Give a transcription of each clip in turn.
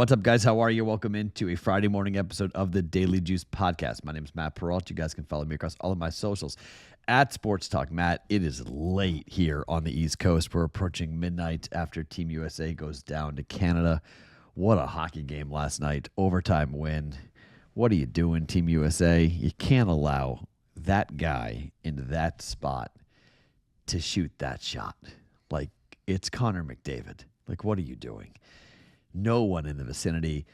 What's up, guys? How are you? Welcome into a Friday morning episode of the Daily Juice Podcast. My name is Matt Perrault. You guys can follow me across all of my socials at Sports Talk Matt. It is late here on the East Coast. We're approaching midnight after Team USA goes down to Canada. What a hockey game last night. Overtime win. What are you doing, Team USA? You can't allow that guy in that spot to shoot that shot. Like, it's Connor McDavid. Like, what are you doing? No one in the vicinity.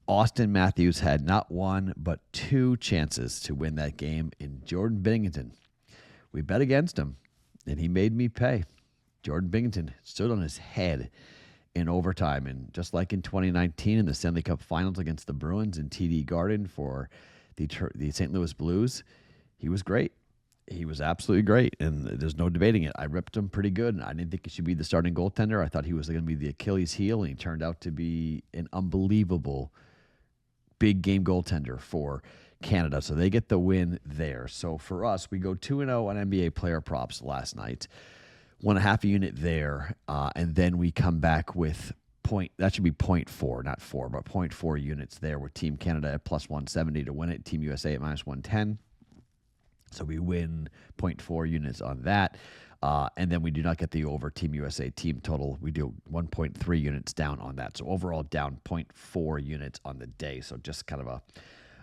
Austin Matthews had not one, but two chances to win that game in Jordan Binnington. We bet against him, and he made me pay. Jordan Binnington stood on his head in overtime, and just like in 2019 in the Stanley Cup Finals against the Bruins in TD Garden for the St. Louis Blues, he was great. He was absolutely great, and there's no debating it. I ripped him pretty good, and I didn't think he should be the starting goaltender. I thought he was going to be the Achilles heel, and he turned out to be an unbelievable big game goaltender for Canada. So they get the win there. So for us, we go 2-0 on NBA player props last night. 1.5 unit there, and then we come back with that should be 0.4, not 4, but 0.4 units there with Team Canada at plus 170 to win it, Team USA at minus 110. So we win 0.4 units on that. And then we do not get the over Team USA team total. We do 1.3 units down on that. So overall down 0.4 units on the day. So just kind of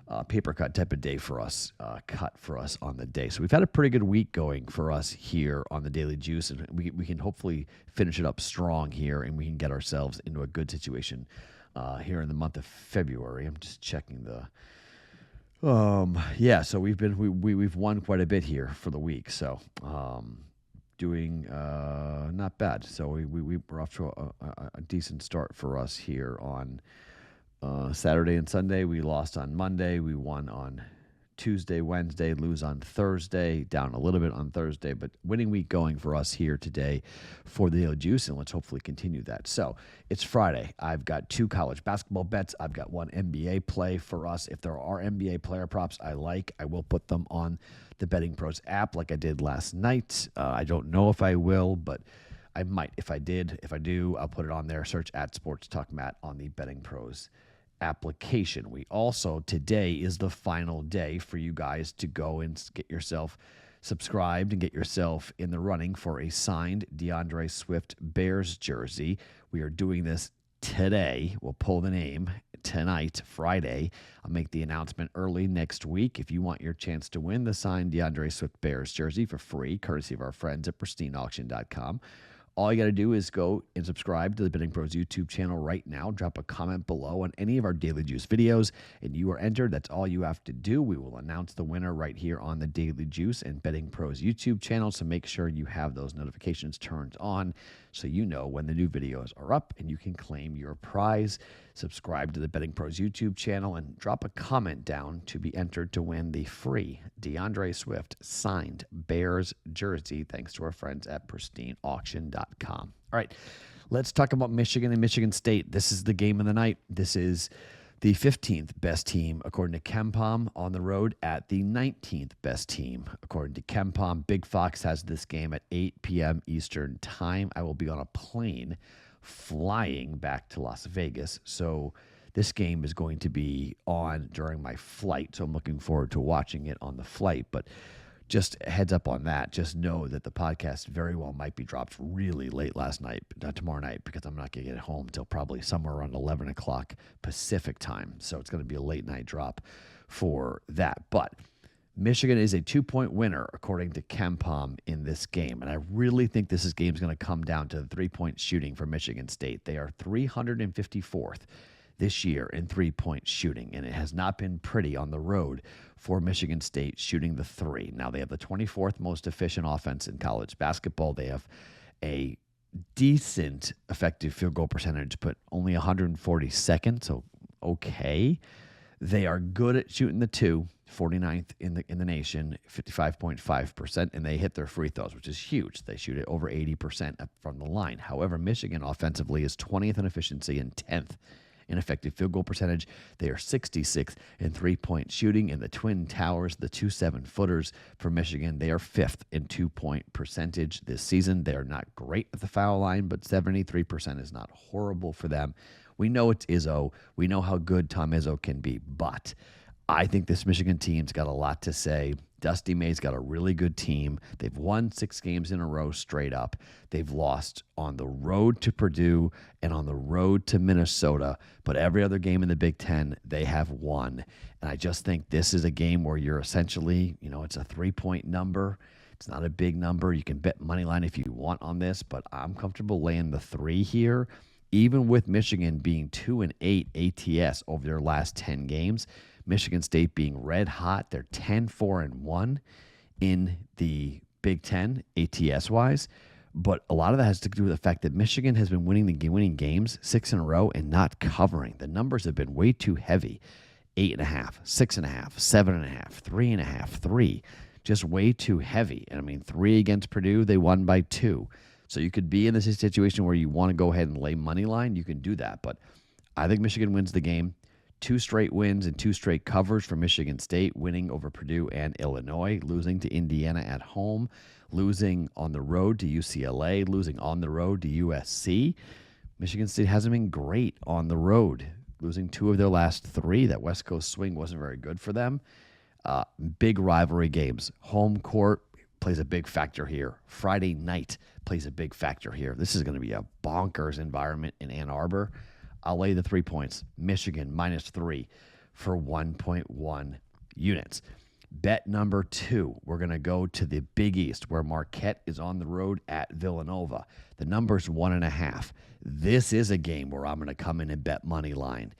a paper cut type of day for us, cut for us on the day. So we've had a pretty good week going for us here on the Daily Juice. And we can hopefully finish it up strong here, and we can get ourselves into a good situation here in the month of February. I'm just checking the... so we've won quite a bit here for the week. So, doing, not bad. So we're off to a decent start for us here on, Saturday and Sunday. We lost on Monday. We won on Tuesday, Wednesday, lose on Thursday, down a little bit on Thursday, but winning week going for us here today for the Daily Juice, and let's hopefully continue that. So it's Friday. I've got 2 college basketball bets. I've got 1 NBA play for us. If there are NBA player props I will put them on the BettingPros app like I did last night. I don't know if I will, but I might. If I do, I'll put it on there. Search at Sports Talk Matt on the BettingPros application. We also, today is the final day for you guys to go and get yourself subscribed and get yourself in the running for a signed DeAndre Swift Bears jersey. We are doing this today. We'll pull the name tonight, Friday. I'll make the announcement early next week. If you want your chance to win the signed DeAndre Swift Bears jersey for free, courtesy of our friends at pristineauction.com, all you got to do is go and subscribe to the BettingPros YouTube channel right now. Drop a comment below on any of our Daily Juice videos, and you are entered. That's all you have to do. We will announce the winner right here on the Daily Juice and BettingPros YouTube channel, so make sure you have those notifications turned on so you know when the new videos are up and you can claim your prize. Subscribe to the BettingPros YouTube channel and drop a comment down to be entered to win the free DeAndre Swift signed Bears jersey, thanks to our friends at pristineauction.com. All right, let's talk about Michigan and Michigan State. This is the game of the night. This is the 15th best team, according to KenPom, on the road at the 19th best team, according to KenPom. Big Fox has this game at 8 p.m. Eastern time. I will be on a plane flying back to Las Vegas, so this game is going to be on during my flight, so I'm looking forward to watching it on the flight. But just a heads up on that. Just know that the podcast very well might be dropped really late tomorrow night, because I'm not going to get home until probably somewhere around 11 o'clock Pacific time. So it's going to be a late night drop for that. But Michigan is a 2-point winner, according to KenPom, in this game. And I really think this game is going to come down to the 3-point shooting for Michigan State. They are 354th this year in 3-point shooting, and it has not been pretty on the road for Michigan State shooting the 3. Now, they have the 24th most efficient offense in college basketball. They have a decent effective field goal percentage, but only 142nd, so okay. They are good at shooting the 2, 49th in the nation, 55.5%, and they hit their free throws, which is huge. They shoot it over 80% from the line. However, Michigan offensively is 20th in efficiency and 10th in effective field goal percentage. They are 66th in 3-point shooting. In the Twin Towers, the 2 7-footers for Michigan, they are 5th in 2-point percentage this season. They are not great at the foul line, but 73% is not horrible for them. We know it's Izzo. We know how good Tom Izzo can be, but I think this Michigan team's got a lot to say. Dusty May's got a really good team. They've won 6 games in a row straight up. They've lost on the road to Purdue and on the road to Minnesota, but every other game in the Big Ten, they have won. And I just think this is a game where you're essentially, it's a 3-point number. It's not a big number. You can bet money line if you want on this, but I'm comfortable laying the 3 here. Even with Michigan being 2-8 ATS over their last 10 games, Michigan State being red hot, they're 10-4-1 in the Big Ten ATS-wise. But a lot of that has to do with the fact that Michigan has been winning games 6 in a row and not covering. The numbers have been way too heavy. 8.5, 6.5, 7.5, 3.5, 3. Just way too heavy. And I mean, 3 against Purdue, they won by 2. So you could be in this situation where you want to go ahead and lay money line. You can do that. But I think Michigan wins the game. 2 straight wins and 2 straight covers for Michigan State, winning over Purdue and Illinois, losing to Indiana at home, losing on the road to UCLA, losing on the road to USC. Michigan State hasn't been great on the road, losing 2 of their last 3. That West Coast swing wasn't very good for them. Big rivalry games. Home court plays a big factor here. Friday night plays a big factor here. This is going to be a bonkers environment in Ann Arbor. I'll lay the 3 points. Michigan -3 for 1.1 units. Bet number 2, we're going to go to the Big East where Marquette is on the road at Villanova. The number's 1.5. This is a game where I'm going to come in and bet money line.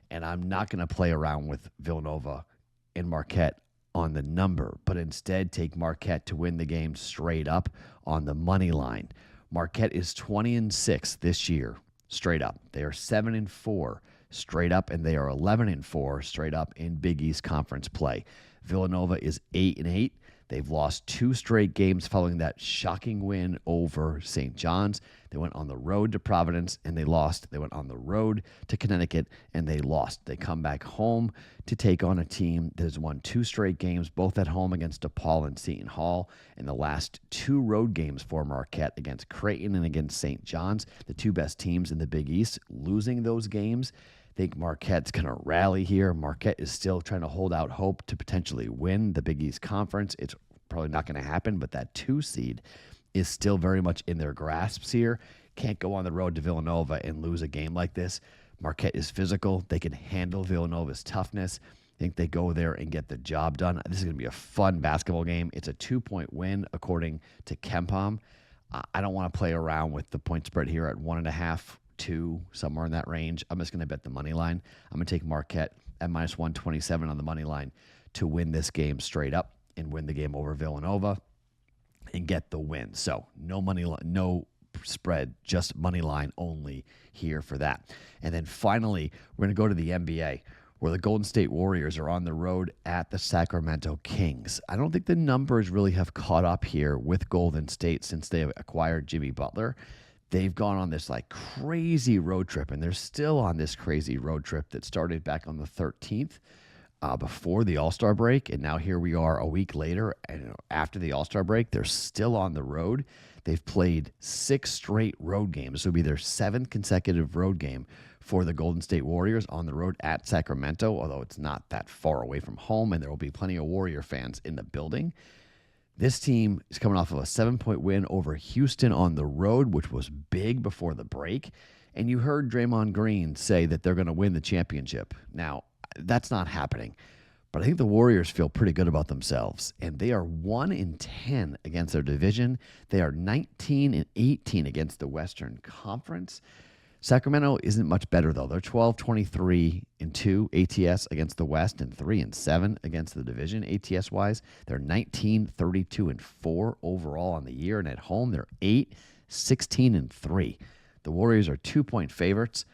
And I'm not going to play around with Villanova and Marquette on the number, but instead take Marquette to win the game straight up on the money line. Marquette is 20-6 this year. Straight up. They are 7-4 straight up, and they are 11-4 straight up in Big East Conference play. Villanova is 8-8. They've lost 2 straight games following that shocking win over St. John's. They went on the road to Providence and they lost. They went on the road to Connecticut and they lost. They come back home to take on a team that has won 2 straight games, both at home against DePaul and Seton Hall, and the last 2 road games for Marquette against Creighton and against St. John's, the 2 best teams in the Big East. Losing those games, I think Marquette's going to rally here. Marquette is still trying to hold out hope to potentially win the Big East Conference. It's probably not going to happen, but that 2 seed is still very much in their grasps here. Can't go on the road to Villanova and lose a game like this. Marquette is physical. They can handle Villanova's toughness. I think they go there and get the job done. This is going to be a fun basketball game. It's a 2-point win, according to KenPom. I don't want to play around with the point spread here at 1.5, 2, somewhere in that range. I'm just going to bet the money line. I'm going to take Marquette at -127 on the money line to win this game straight up and win the game over Villanova and get the win. So no money, no spread, just money line only here for that. And then finally, we're going to go to the NBA, where the Golden State Warriors are on the road at the Sacramento Kings. I don't think the numbers really have caught up here with Golden State since they have acquired Jimmy Butler. They've gone on this crazy road trip, and they're still on this crazy road trip that started back on the 13th before the All-Star break, and now here we are a week later, and after the All-Star break, they're still on the road. They've played 6 straight road games. This will be their 7th consecutive road game for the Golden State Warriors on the road at Sacramento, although it's not that far away from home, and there will be plenty of Warrior fans in the building. This team is coming off of a 7-point win over Houston on the road, which was big before the break. And you heard Draymond Green say that they're going to win the championship. Now, that's not happening. But I think the Warriors feel pretty good about themselves. And they are 1-10 against their division. They are 19-18 against the Western Conference. Sacramento isn't much better, though. They're 12-23-2 ATS against the West and 3-7 against the division ATS-wise. They're 19-32-4 overall on the year. And at home, they're 8-16-3. The Warriors are 2-point favorites.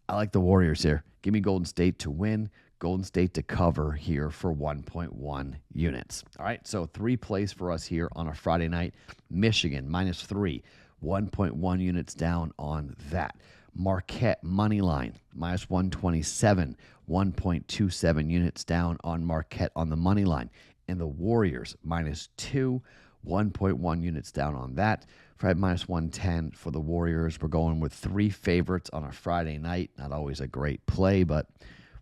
I like the Warriors here. Give me Golden State to win, Golden State to cover here for 1.1 units. All right, so 3 plays for us here on a Friday night. Michigan -3, 1.1 units down on that. Marquette money line -127, 1.27 units down on Marquette on the money line. And the Warriors -2, 1.1 units down on that. at minus 110 for the Warriors. We're going with 3 favorites on a Friday night. Not always a great play, but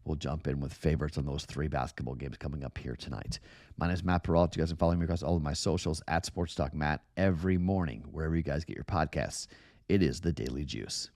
we'll jump in with favorites on those 3 basketball games coming up here tonight. My name is Matt Perrault. You guys can follow me across all of my socials at SportsTalkMatt every morning, wherever you guys get your podcasts. It is the Daily Juice.